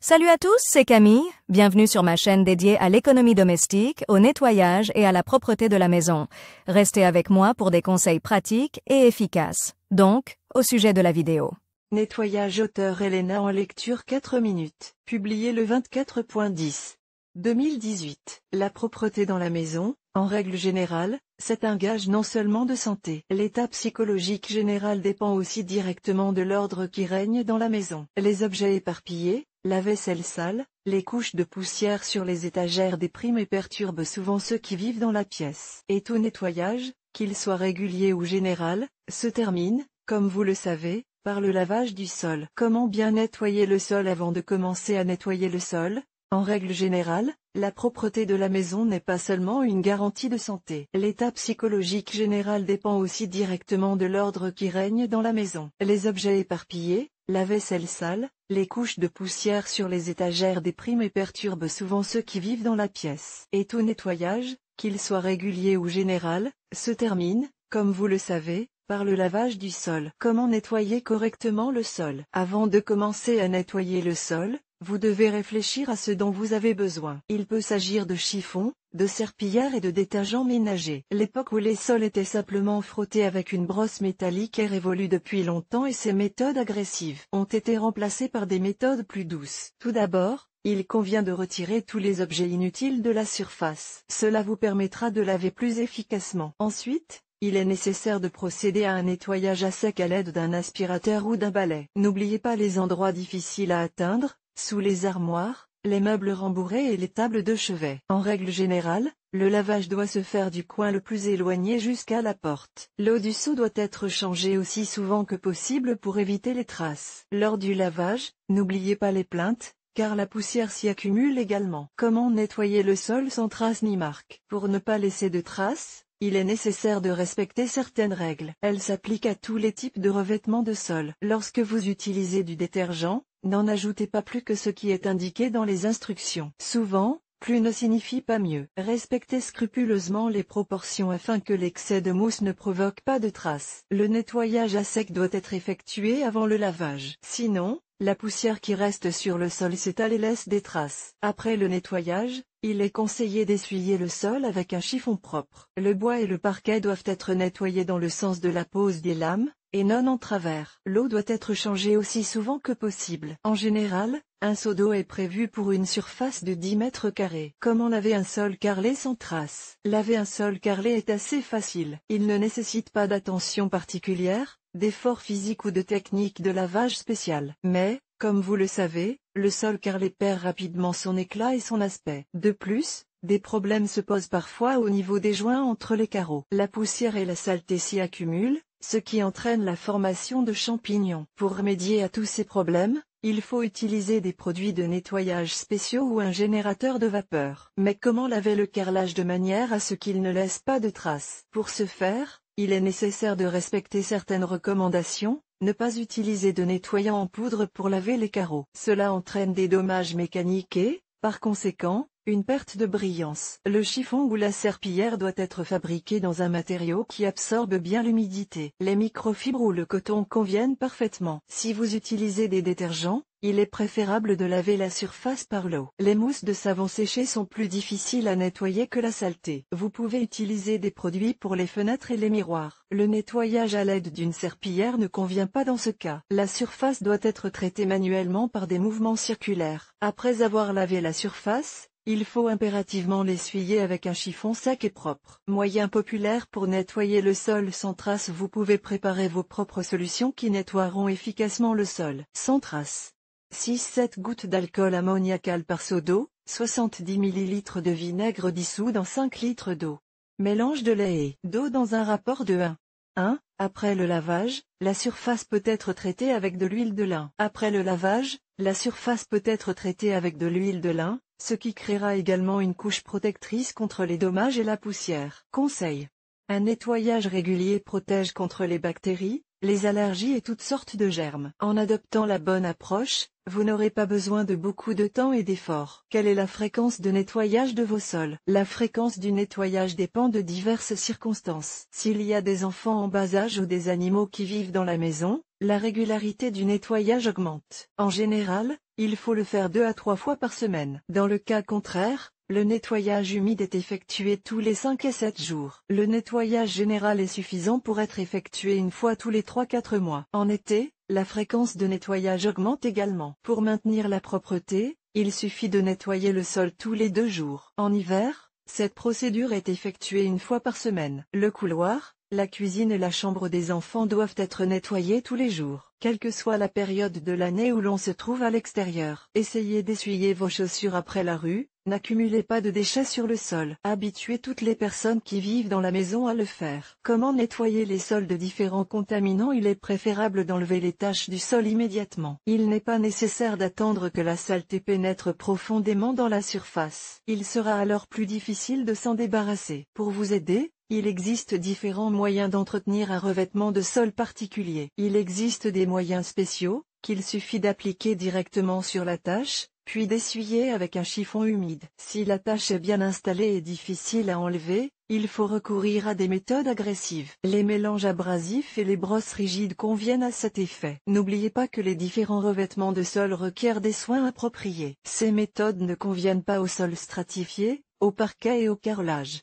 Salut à tous, c'est Camille. Bienvenue sur ma chaîne dédiée à l'économie domestique, au nettoyage et à la propreté de la maison. Restez avec moi pour des conseils pratiques et efficaces. Donc, au sujet de la vidéo. Nettoyage auteur Elena en lecture 4 minutes. Publié le 24.10. 2018. La propreté dans la maison, en règle générale, c'est un gage non seulement de santé. L'état psychologique général dépend aussi directement de l'ordre qui règne dans la maison. Les objets éparpillés, la vaisselle sale, les couches de poussière sur les étagères dépriment et perturbent souvent ceux qui vivent dans la pièce. Et tout nettoyage, qu'il soit régulier ou général, se termine, comme vous le savez, par le lavage du sol. Comment bien nettoyer le sol avant de commencer à nettoyer le sol? En règle générale, la propreté de la maison n'est pas seulement une garantie de santé. L'état psychologique général dépend aussi directement de l'ordre qui règne dans la maison. Les objets éparpillés, la vaisselle sale, les couches de poussière sur les étagères dépriment et perturbent souvent ceux qui vivent dans la pièce. Et tout nettoyage, qu'il soit régulier ou général, se termine, comme vous le savez, par le lavage du sol. Comment nettoyer correctement le sol? Avant de commencer à nettoyer le sol, vous devez réfléchir à ce dont vous avez besoin. Il peut s'agir de chiffons, de serpillères et de détergents ménagers. L'époque où les sols étaient simplement frottés avec une brosse métallique est révolue depuis longtemps et ces méthodes agressives ont été remplacées par des méthodes plus douces. Tout d'abord, il convient de retirer tous les objets inutiles de la surface. Cela vous permettra de laver plus efficacement. Ensuite, il est nécessaire de procéder à un nettoyage à sec à l'aide d'un aspirateur ou d'un balai. N'oubliez pas les endroits difficiles à atteindre, sous les armoires, les meubles rembourrés et les tables de chevet. En règle générale, le lavage doit se faire du coin le plus éloigné jusqu'à la porte. L'eau du seau doit être changée aussi souvent que possible pour éviter les traces. Lors du lavage, n'oubliez pas les plinthes, car la poussière s'y accumule également. Comment nettoyer le sol sans traces ni marques? Pour ne pas laisser de traces, il est nécessaire de respecter certaines règles. Elles s'appliquent à tous les types de revêtements de sol. Lorsque vous utilisez du détergent, n'en ajoutez pas plus que ce qui est indiqué dans les instructions. Souvent, plus ne signifie pas mieux. Respectez scrupuleusement les proportions afin que l'excès de mousse ne provoque pas de traces. Le nettoyage à sec doit être effectué avant le lavage. Sinon, la poussière qui reste sur le sol s'étale et laisse des traces. Après le nettoyage, il est conseillé d'essuyer le sol avec un chiffon propre. Le bois et le parquet doivent être nettoyés dans le sens de la pose des lames, et non en travers. L'eau doit être changée aussi souvent que possible. En général, un seau d'eau est prévu pour une surface de 10 mètres carrés. Comment laver un sol carrelé sans traces? Laver un sol carrelé est assez facile. Il ne nécessite pas d'attention particulière, d'effort physique ou de technique de lavage spéciale. Mais, comme vous le savez, le sol carrelé perd rapidement son éclat et son aspect. De plus, des problèmes se posent parfois au niveau des joints entre les carreaux. La poussière et la saleté s'y accumulent, ce qui entraîne la formation de champignons. Pour remédier à tous ces problèmes, il faut utiliser des produits de nettoyage spéciaux ou un générateur de vapeur. Mais comment laver le carrelage de manière à ce qu'il ne laisse pas de traces? Pour ce faire, il est nécessaire de respecter certaines recommandations. Ne pas utiliser de nettoyant en poudre pour laver les carreaux. Cela entraîne des dommages mécaniques et, par conséquent, une perte de brillance. Le chiffon ou la serpillière doit être fabriqué dans un matériau qui absorbe bien l'humidité. Les microfibres ou le coton conviennent parfaitement. Si vous utilisez des détergents, il est préférable de laver la surface par l'eau. Les mousses de savon séché sont plus difficiles à nettoyer que la saleté. Vous pouvez utiliser des produits pour les fenêtres et les miroirs. Le nettoyage à l'aide d'une serpillière ne convient pas dans ce cas. La surface doit être traitée manuellement par des mouvements circulaires. Après avoir lavé la surface, il faut impérativement l'essuyer avec un chiffon sec et propre. Moyen populaire pour nettoyer le sol sans traces. Vous pouvez préparer vos propres solutions qui nettoieront efficacement le sol sans traces. 6-7 gouttes d'alcool ammoniacal par seau d'eau, 70 ml de vinaigre dissous dans 5 litres d'eau. Mélange de lait et d'eau dans un rapport de 1. Après le lavage, la surface peut être traitée avec de l'huile de lin. Après le lavage, la surface peut être traitée avec de l'huile de lin, ce qui créera également une couche protectrice contre les dommages et la poussière. Conseil: un nettoyage régulier protège contre les bactéries, les allergies et toutes sortes de germes. En adoptant la bonne approche, vous n'aurez pas besoin de beaucoup de temps et d'efforts. Quelle est la fréquence de nettoyage de vos sols? La fréquence du nettoyage dépend de diverses circonstances. S'il y a des enfants en bas âge ou des animaux qui vivent dans la maison, la régularité du nettoyage augmente. En général, il faut le faire 2 à 3 fois par semaine. Dans le cas contraire, le nettoyage humide est effectué tous les 5 et 7 jours. Le nettoyage général est suffisant pour être effectué une fois tous les 3-4 mois. En été, la fréquence de nettoyage augmente également. Pour maintenir la propreté, il suffit de nettoyer le sol tous les 2 jours. En hiver, cette procédure est effectuée une fois par semaine. Le couloir, la cuisine et la chambre des enfants doivent être nettoyés tous les jours, quelle que soit la période de l'année où l'on se trouve à l'extérieur. Essayez d'essuyer vos chaussures après la rue, n'accumulez pas de déchets sur le sol. Habituez toutes les personnes qui vivent dans la maison à le faire. Comment nettoyer les sols de différents contaminants? Il est préférable d'enlever les taches du sol immédiatement. Il n'est pas nécessaire d'attendre que la saleté pénètre profondément dans la surface. Il sera alors plus difficile de s'en débarrasser. Pour vous aider, il existe différents moyens d'entretenir un revêtement de sol particulier. Il existe des moyens spéciaux, qu'il suffit d'appliquer directement sur la tache, puis d'essuyer avec un chiffon humide. Si la tache est bien installée et difficile à enlever, il faut recourir à des méthodes agressives. Les mélanges abrasifs et les brosses rigides conviennent à cet effet. N'oubliez pas que les différents revêtements de sol requièrent des soins appropriés. Ces méthodes ne conviennent pas au sol stratifié, au parquet et au carrelage.